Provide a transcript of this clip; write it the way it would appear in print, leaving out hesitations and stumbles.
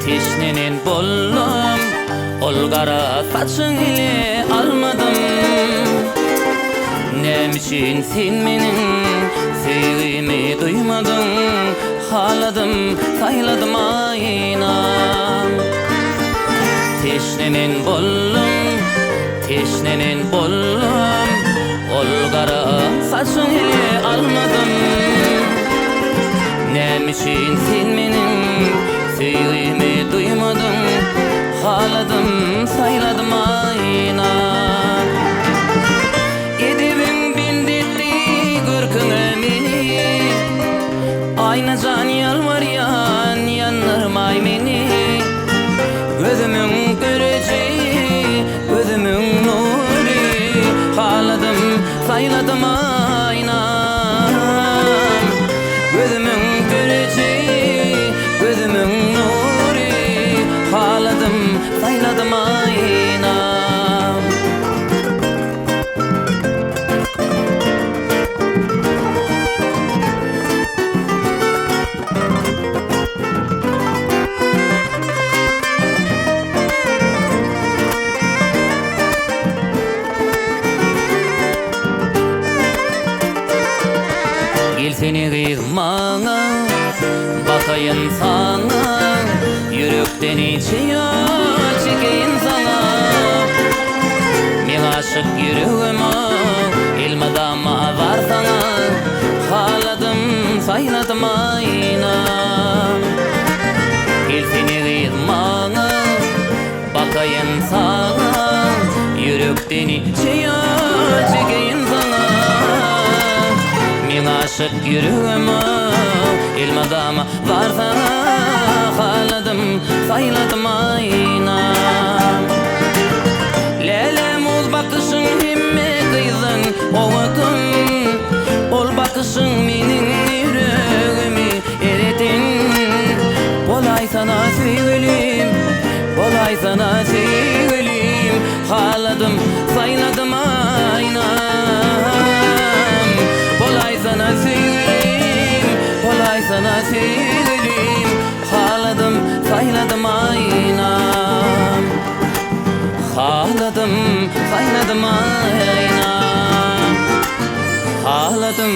Teşnemin bollum ol kara saçın ile almadım. Nemşin sen menin sevgimi duymadın. Haladım sayladım aynam. Teşnemin bollum ol kara saçın ile almadım. Nemşin sen menin sevgimi duymadın. Haladım sayladım aynam. Edibin bildirdi görküne meni. Aynacan yalvaryan yanırmay meni. Gözümün göreceği gözümün nuri. Haladım sayladım aynam. Gözümün göreceği gözümün nuri. Haladım sayladım aynam. Gel seni kıyırmana, bakayım sana. Yürekten içiyor çekeyim sana. Men aşık yüreğime ilmadama var sana. Haladım sayladım aynam. Gel seni kıyırmana, bakayım sana. Yürekten içiyor çekeyim sana. Men aşık yüreğime ilmadama var sana. Haladım sayladım aynam. Lelem ol bakışın himme kıydın ovatın. Ol bakışın menin yüreğimi eridin. Bolay sana sevgilim, bolay sana sevgilim. Haladım sayladım aynam. Bolay sana sevgilim, bolay sana sevgilim. Haladım sayladım aynam. Haladım sayladım aynam. Haladım